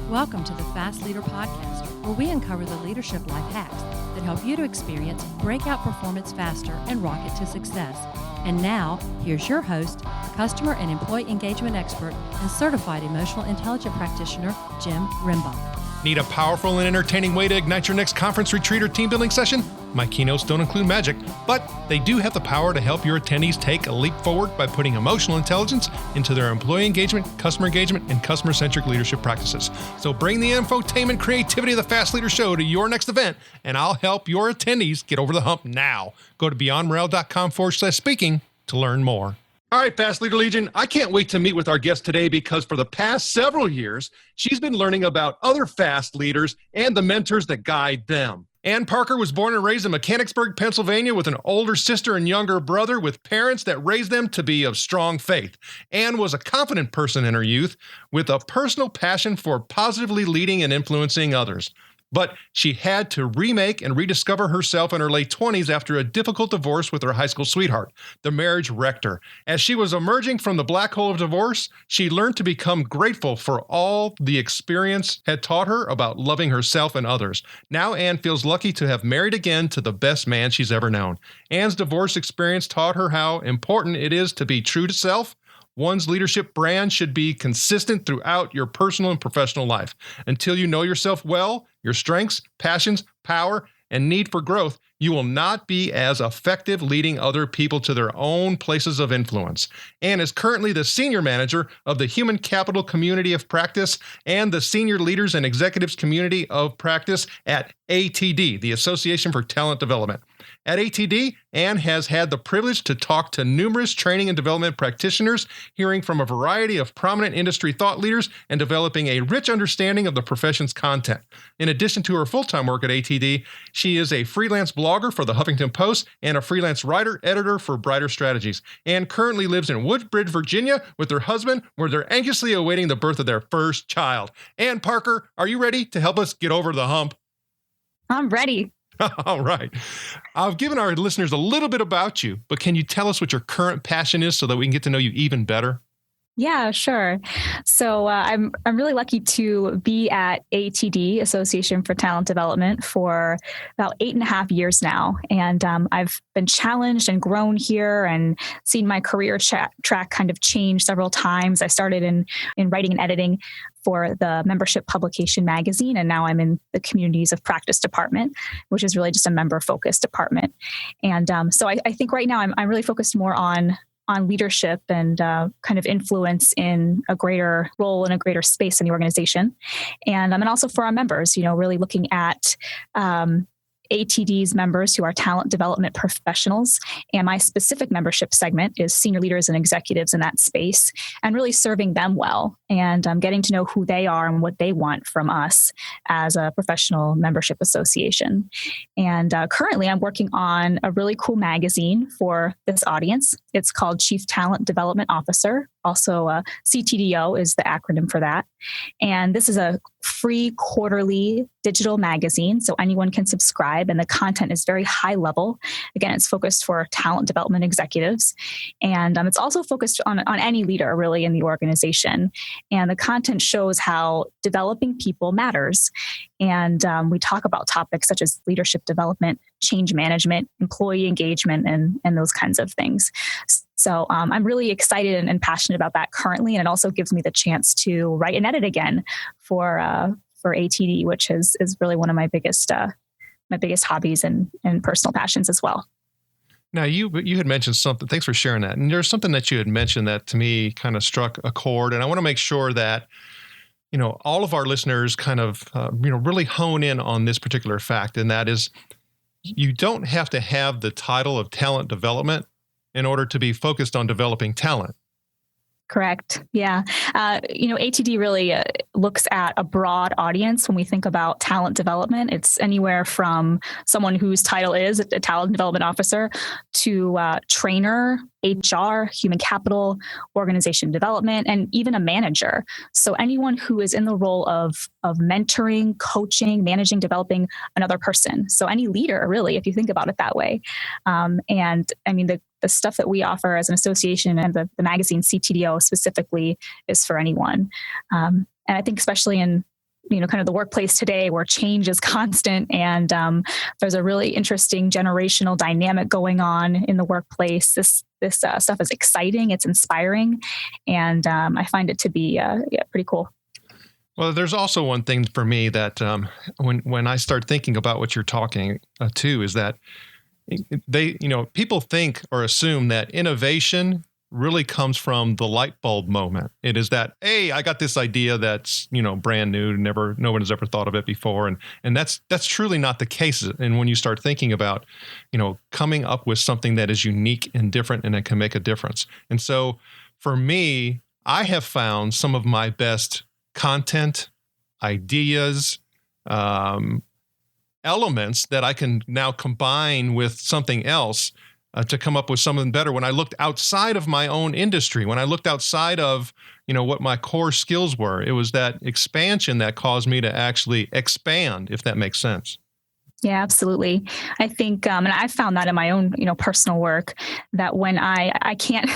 Welcome to the Fast Leader Podcast, where we uncover the leadership life hacks that help you to experience breakout performance faster and rocket to success. And now, here's your host, customer and employee engagement expert and certified emotional intelligence practitioner, Jim Rimbach. Need a powerful and entertaining way to ignite your next conference, retreat, or team building session? My keynotes don't include magic, but they do have the power to help your attendees take a leap forward by putting emotional intelligence into their employee engagement, and customer-centric leadership practices. So bring the infotainment creativity of the Fast Leader Show to your next event, and I'll help your attendees get over the hump now. Go to beyondmorale.com/speaking to learn more. All right, Fast Leader Legion, I can't wait to meet with our guest today because for the past several years, she's been learning about other fast leaders and the mentors that guide them. Ann Parker was born and raised in Mechanicsburg, Pennsylvania with an older sister and younger brother with parents that raised them to be of strong faith. Ann was a confident person in her youth with a personal passion for positively leading and influencing others. But she had to remake and rediscover herself in her late 20s after a difficult divorce with her high school sweetheart. The marriage wrecked her. As she was emerging from the black hole of divorce, she learned to become grateful for all the experience had taught her about loving herself and others. Now Ann feels lucky to have married again to the best man she's ever known. Ann's divorce experience taught her how important it is to be true to self. One's leadership brand should be consistent throughout your personal and professional life. Until you know yourself well, your strengths, passions, power, and need for growth, you will not be as effective leading other people to their own places of influence. Ann is currently the senior manager of the Human Capital Community of Practice and the Senior Leaders and Executives Community of Practice at ATD, the Association for Talent Development. At ATD, Ann has had the privilege to talk to numerous training and development practitioners, hearing from a variety of prominent industry thought leaders, and developing a rich understanding of the profession's content. In addition to her full-time work at ATD, she is a freelance blogger for the Huffington Post and a freelance writer-editor for Brighter Strategies. Ann currently lives in Woodbridge, Virginia with her husband, where they're anxiously awaiting the birth of their first child. Ann Parker, are you ready to help us get over the hump? I'm ready. All right. I've given our listeners a little bit about you, but can you tell us what your current passion is so that we can get to know you even better? Yeah, sure. So I'm really lucky to be at ATD, Association for Talent Development, for about 8.5 years now. And I've been challenged and grown here and seen my career track kind of change several times. I started in writing and editing for the membership publication magazine, and now I'm in the Communities of Practice department, which is really just a member-focused department. And so I think right now I'm really focused more on leadership and kind of influence in a greater role in a greater space in the organization. And also for our members, really looking at ATD's members who are talent development professionals. And my specific membership segment is senior leaders and executives in that space, and really serving them well and getting to know who they are and what they want from us as a professional membership association. And currently I'm working on a really cool magazine for this audience. It's called Chief Talent Development Officer. Also, CTDO is the acronym for that. And this is a free quarterly digital magazine, so anyone can subscribe, and the content is very high level. Again, it's focused for talent development executives, and it's also focused on any leader really in the organization. And the content shows how developing people matters. And we talk about topics such as leadership development, change management, employee engagement, and those kinds of things. So I'm really excited and passionate about that currently, and it also gives me the chance to write and edit again for ATD, which is really one of my biggest hobbies and personal passions as well. Now, you had mentioned something. Thanks for sharing that. And there's something that you had mentioned that to me kind of struck a chord, and I want to make sure that all of our listeners kind of really hone in on this particular fact, and that is, you don't have to have the title of talent development in order to be focused on developing talent. Correct. Yeah. ATD really looks at a broad audience when we think about talent development. It's anywhere from someone whose title is a talent development officer to trainer, HR, human capital, organization development, and even a manager. So anyone who is in the role of mentoring, coaching, managing, developing another person. So any leader, really, if you think about it that way. And I mean, the stuff that we offer as an association and the magazine CTDO specifically is for anyone. And I think especially in kind of the workplace today where change is constant, and there's a really interesting generational dynamic going on in the workplace. This stuff is exciting, it's inspiring, and I find it to be pretty cool. Well, there's also one thing for me that when I start thinking about what you're talking to is that people think or assume that innovation really comes from the light bulb moment. It is that, hey, I got this idea that's, brand new, no one has ever thought of it before. And that's truly not the case. And when you start thinking about, coming up with something that is unique and different and that can make a difference. And so for me, I have found some of my best content, ideas, elements that I can now combine with something else to come up with something better. When I looked outside of my own industry, when I looked outside of, what my core skills were, it was that expansion that caused me to actually expand, if that makes sense. Yeah, absolutely. I think, and I've found that in my own, personal work, that when I can't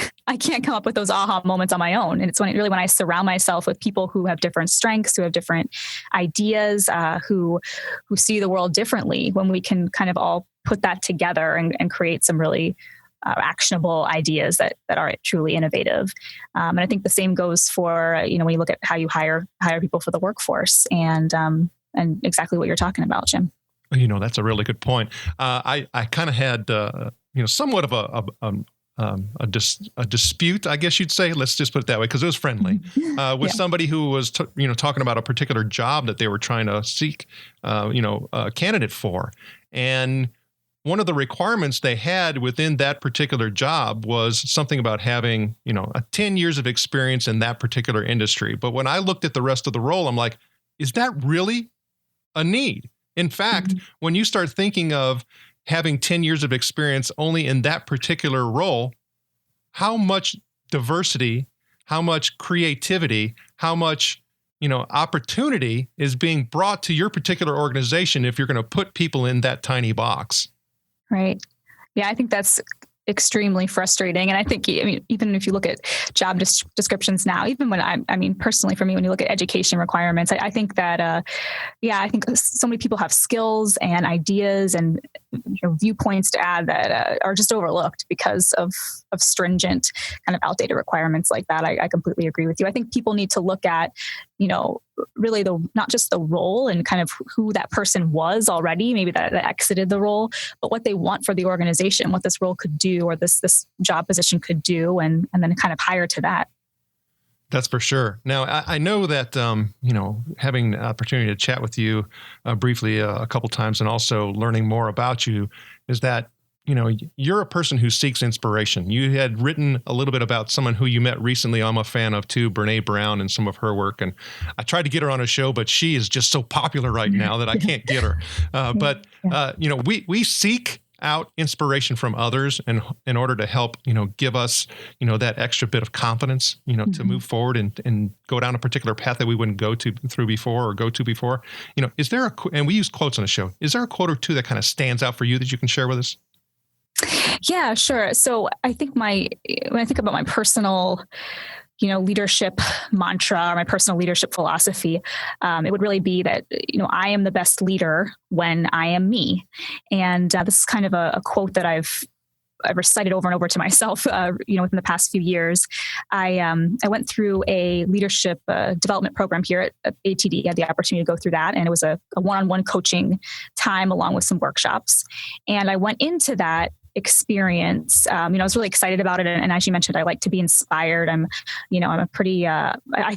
come up with those aha moments on my own. And it's when I surround myself with people who have different strengths, who have different ideas, who see the world differently, when we can kind of all put that together and create some really actionable ideas that are truly innovative. And I think the same goes for, when you look at how you hire people for the workforce, and exactly what you're talking about, Jim. That's a really good point. I kind of had, somewhat of a dispute, I guess you'd say. Let's just put it that way, because it was friendly with somebody who was, talking about a particular job that they were trying to seek, a candidate for. And one of the requirements they had within that particular job was something about having, 10 years of experience in that particular industry. But when I looked at the rest of the role, I'm like, is that really a need? In fact, when you start thinking of having 10 years of experience only in that particular role, how much diversity, how much creativity, how much, opportunity is being brought to your particular organization if you're going to put people in that tiny box? Right. Yeah, I think that's extremely frustrating. And I think, even if you look at job descriptions now, even when personally for me, when you look at education requirements, I think that, I think so many people have skills and ideas and viewpoints to add that are just overlooked because of stringent kind of outdated requirements like that. I completely agree with you. I think people need to look at, really not just the role and kind of who that person was already, maybe that exited the role, but what they want for the organization, what this role could do or this job position could do, and then kind of hire to that. That's for sure. Now, I know that, having the opportunity to chat with you briefly a couple times and also learning more about you is that, you're a person who seeks inspiration. You had written a little bit about someone who you met recently. I'm a fan of too, Brene Brown, and some of her work. And I tried to get her on a show, but she is just so popular right now that I can't get her. But we seek out inspiration from others and in order to help, give us, that extra bit of confidence, to move forward and go down a particular path that we wouldn't go to before. Is there and we use quotes on the show. Is there a quote or two that kind of stands out for you that you can share with us? Yeah, sure. So I think when I think about my personal, leadership mantra or my personal leadership philosophy, it would really be that, I am the best leader when I am me. And this is kind of a quote that I've recited over and over to myself, within the past few years. I went through a leadership development program here at ATD. I had the opportunity to go through that. And it was a one-on-one coaching time along with some workshops. And I went into that experience. I was really excited about it. And as you mentioned, I like to be inspired. I'm a pretty, I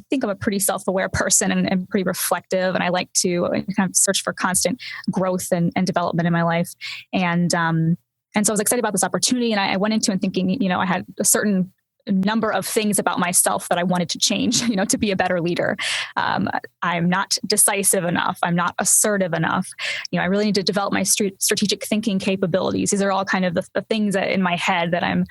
think I'm a pretty self-aware person and pretty reflective. And I like to kind of search for constant growth and development in my life. And so I was excited about this opportunity. And I went into it thinking, I had a certain number of things about myself that I wanted to change, to be a better leader. I'm not decisive enough. I'm not assertive enough. I really need to develop my strategic thinking capabilities. These are all kind of the things that in my head that I'm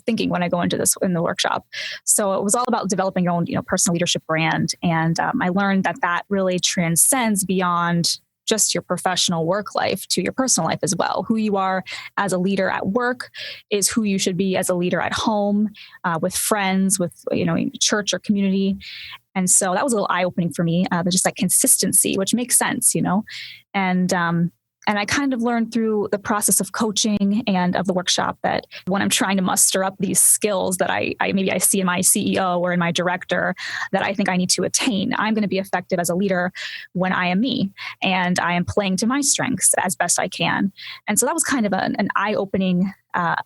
thinking when I go into this in the workshop. So it was all about developing your own, personal leadership brand. And I learned that really transcends beyond just your professional work life to your personal life as well. Who you are as a leader at work is who you should be as a leader at home, with friends, with, church or community. And so that was a little eye-opening for me, but just like consistency, which makes sense, And I kind of learned through the process of coaching and of the workshop that when I'm trying to muster up these skills that I maybe I see in my CEO or in my director that I think I need to attain, I'm going to be effective as a leader when I am me and I am playing to my strengths as best I can. And so that was kind of an eye-opening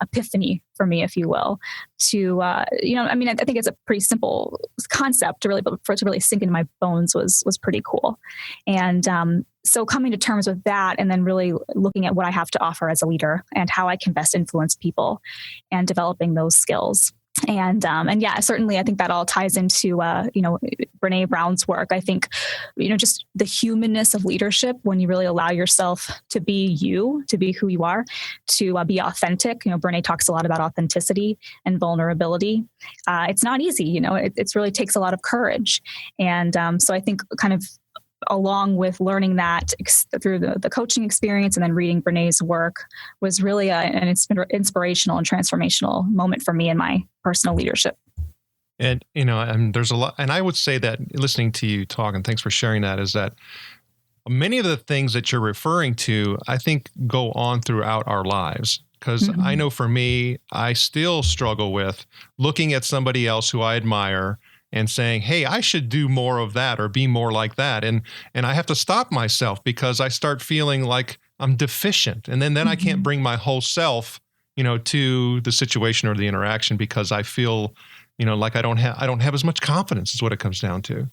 epiphany for me, if you will, to, I think it's a pretty simple concept but for it to really sink into my bones was pretty cool. And so coming to terms with that and then really looking at what I have to offer as a leader and how I can best influence people and developing those skills. And yeah, certainly I think that all ties into, Brené Brown's work. I think, just the humanness of leadership when you really allow yourself to be you, to be who you are, to be authentic. Brené talks a lot about authenticity and vulnerability. It's not easy, it really takes a lot of courage. And so I think kind of along with learning that through the coaching experience and then reading Brené's work was really an inspirational and transformational moment for me in my personal leadership. And, there's a lot, and I would say that listening to you talk, and thanks for sharing that, is that many of the things that you're referring to, I think go on throughout our lives. Because I know for me, I still struggle with looking at somebody else who I admire and saying, hey, I should do more of that or be more like that. And I have to stop myself because I start feeling like I'm deficient. And then I can't bring my whole self, to the situation or the interaction because I feel, like I don't have as much confidence is what it comes down to.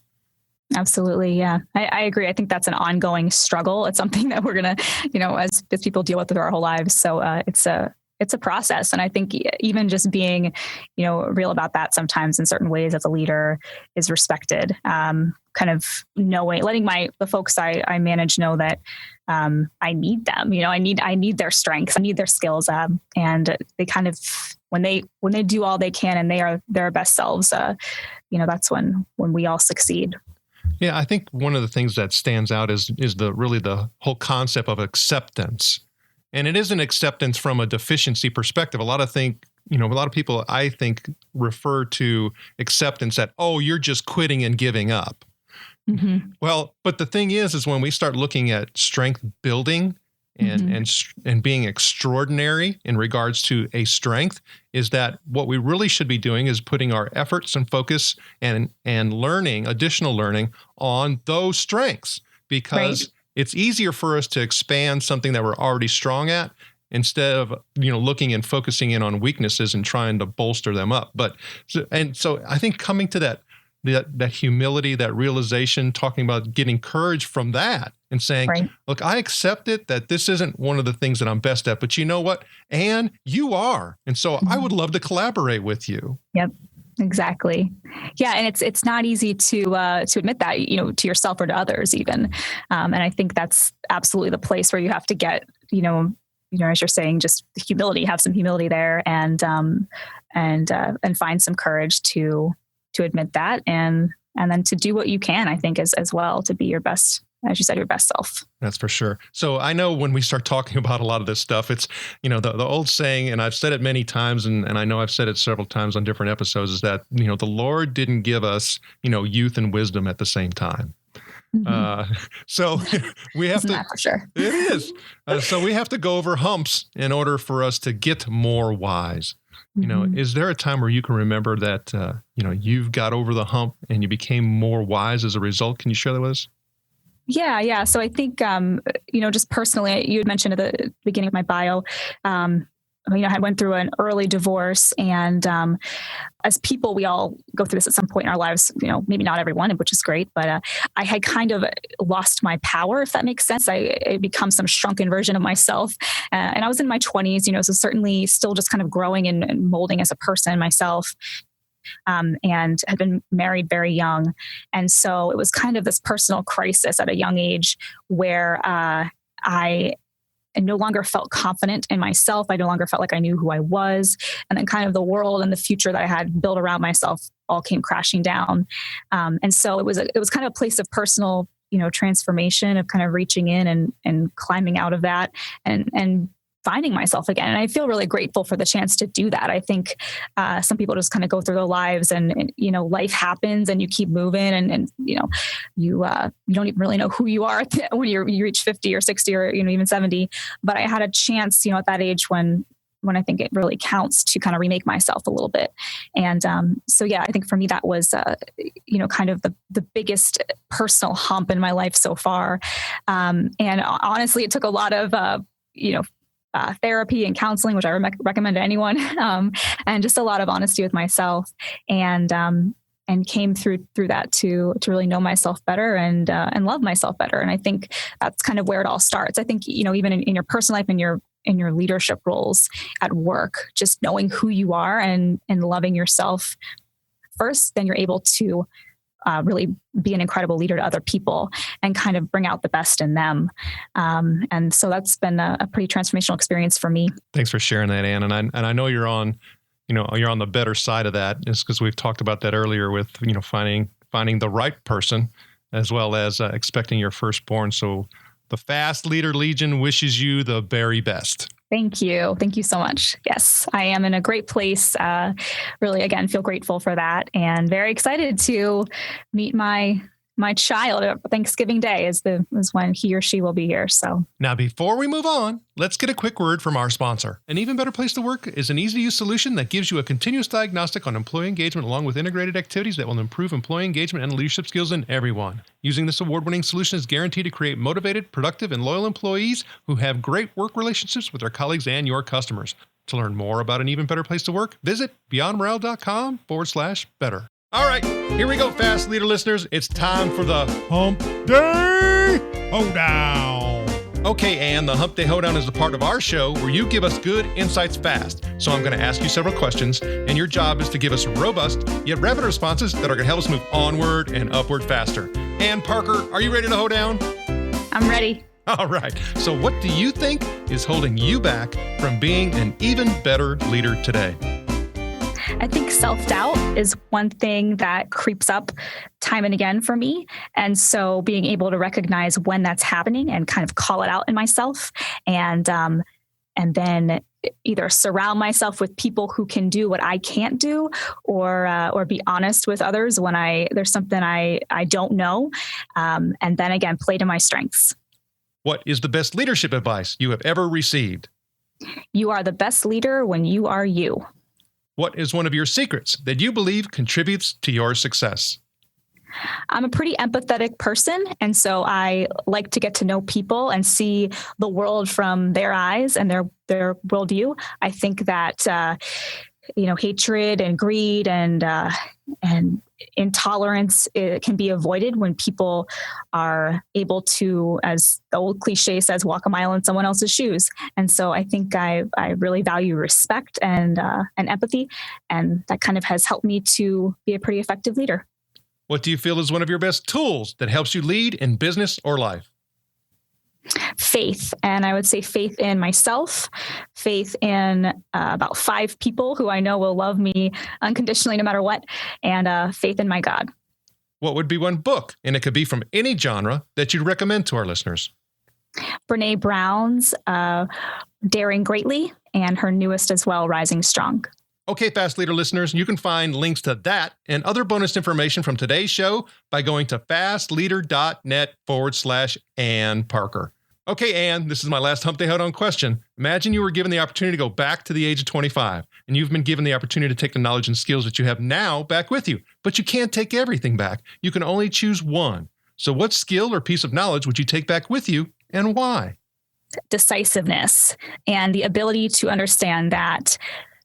Absolutely. Yeah, I agree. I think that's an ongoing struggle. It's something that we're going to, as people deal with our whole lives. So it's a process. And I think even just being, real about that sometimes in certain ways as a leader is respected. Kind of knowing, letting the folks I manage know that I need them. I need their strengths. I need their skills. And they kind of, when they do all they can and they are their best selves, that's when we all succeed. Yeah, I think one of the things that stands out is the whole concept of acceptance. And it is an acceptance from a deficiency perspective. A lot of people, I think, refer to acceptance that, oh, you're just quitting and giving up. Mm-hmm. Well, but the thing is when we start looking at strength building and being extraordinary in regards to a strength, is that what we really should be doing is putting our efforts and focus and additional learning on those strengths, because it's easier for us to expand something that we're already strong at instead of, looking and focusing in on weaknesses and trying to bolster them up. So I think coming to that humility, that realization, talking about getting courage from that and saying, look, I accept it that this isn't one of the things that I'm best at, but you know what? Anne, you are. And so I would love to collaborate with you. Yep. Exactly. Yeah. And it's not easy to admit that, to yourself or to others even. And I think that's absolutely the place where you have to get, as you're saying, just humility, have some humility there and find some courage to admit that. And then to do what you can, I think as well, to be your best, as you said, your best self. That's for sure. So I know when we start talking about a lot of this stuff, it's, the old saying, and I've said it many times, and I know I've said it several times on different episodes, is that, the Lord didn't give us, youth and wisdom at the same time. So we have to, for sure. It is. So we have to go over humps in order for us to get more wise. Is there a time where you can remember that, you've got over the hump and you became more wise as a result? Can you share that with us? Yeah. So I think, just personally, you had mentioned at the beginning of my bio, I went through an early divorce, and as people, we all go through this at some point in our lives, maybe not everyone, which is great, but I had kind of lost my power, if that makes sense. I become some shrunken version of myself. And I was in my 20s, so certainly still just kind of growing and molding as a person myself. And had been married very young. And so it was kind of this personal crisis at a young age where I no longer felt confident in myself. I no longer felt like I knew who I was. And then kind of the world and the future that I had built around myself all came crashing down. And so it was kind of a place of personal transformation of kind of reaching in and climbing out of that and finding myself again. And I feel really grateful for the chance to do that. I think some people just kind of go through their lives and life happens and you keep moving and you don't even really know who you are when you reach 50 or 60 or even 70. But I had a chance, at that age when I think it really counts to kind of remake myself a little bit. And so, yeah, I think for me, that was, kind of the biggest personal hump in my life so far. And honestly, it took a lot of, therapy and counseling, which I recommend to anyone, and just a lot of honesty with myself, and came through that to really know myself better and love myself better. And I think that's kind of where it all starts. I think even in your personal life and in your leadership roles at work, just knowing who you are and loving yourself first, then you're able to really be an incredible leader to other people and kind of bring out the best in them. And so that's been a pretty transformational experience for me. Thanks for sharing that, Ann. And I know you're on the better side of that, just because we've talked about that earlier with, finding the right person as well as expecting your firstborn. So the Fast Leader Legion wishes you the very best. Thank you. Thank you so much. Yes, I am in a great place. Really, again, feel grateful for that and very excited to meet my child. Thanksgiving Day is when he or she will be here. So now, before we move on, let's get a quick word from our sponsor. An Even Better Place to Work is an easy-to-use solution that gives you a continuous diagnostic on employee engagement along with integrated activities that will improve employee engagement and leadership skills in everyone. Using this award-winning solution is guaranteed to create motivated, productive, and loyal employees who have great work relationships with their colleagues and your customers. To learn more about An Even Better Place to Work, visit beyondmorale.com/better. All right, here we go, Fast Leader listeners. It's time for the Hump Day Hoedown. Okay, Ann, the Hump Day Hoedown is the part of our show where you give us good insights fast. So I'm going to ask you several questions, and your job is to give us robust yet rapid responses that are going to help us move onward and upward faster. Ann Parker, are you ready to hoe down? I'm ready. All right. So what do you think is holding you back from being an even better leader today? I think self-doubt is one thing that creeps up time and again for me. And so being able to recognize when that's happening and kind of call it out in myself and then either surround myself with people who can do what I can't do or be honest with others when there's something I don't know. And then again, play to my strengths. What is the best leadership advice you have ever received? You are the best leader when you are you. What is one of your secrets that you believe contributes to your success? I'm a pretty empathetic person, and so I like to get to know people and see the world from their eyes and their worldview. I think that hatred and greed and intolerance can be avoided when people are able to, as the old cliche says, walk a mile in someone else's shoes. And so I think I really value respect and empathy, and that kind of has helped me to be a pretty effective leader. What do you feel is one of your best tools that helps you lead in business or life? Faith. And I would say faith in myself, faith in about 5 people who I know will love me unconditionally no matter what, and faith in my God. What would be one book, and it could be from any genre, that you'd recommend to our listeners? Brene Brown's Daring Greatly, and her newest as well, Rising Strong. Okay, Fast Leader listeners, you can find links to that and other bonus information from today's show by going to fastleader.net/Ann Parker. Okay, Ann, this is my last Hump Day Hoedown question. Imagine you were given the opportunity to go back to the age of 25, and you've been given the opportunity to take the knowledge and skills that you have now back with you, but you can't take everything back. You can only choose one. So what skill or piece of knowledge would you take back with you, and why? Decisiveness and the ability to understand that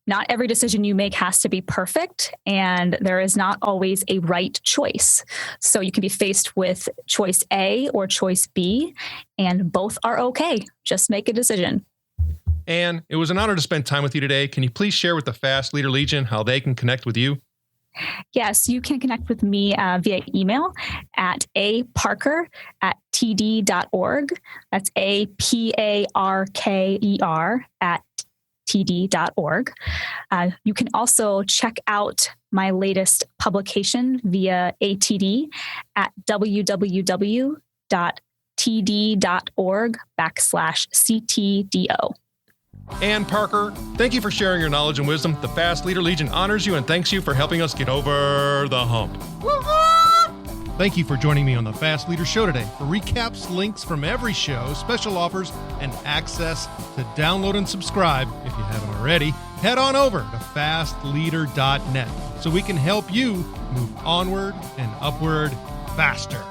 not every decision you make has to be perfect, and there is not always a right choice. So you can be faced with choice A or choice B, and both are okay. Just make a decision. Ann, it was an honor to spend time with you today. Can you please share with the Fast Leader Legion how they can connect with you? Yes, you can connect with me via email at aparker@td.org. That's APARKER @td.org. You can also check out my latest publication via ATD at www.atd.org. fast.td.org/CTDO. Ann Parker, thank you for sharing your knowledge and wisdom. The Fast Leader Legion honors you and thanks you for helping us get over the hump. Thank you for joining me on the Fast Leader Show today. For recaps, links from every show, special offers, and access to download and subscribe, if you haven't already, head on over to fastleader.net so we can help you move onward and upward faster.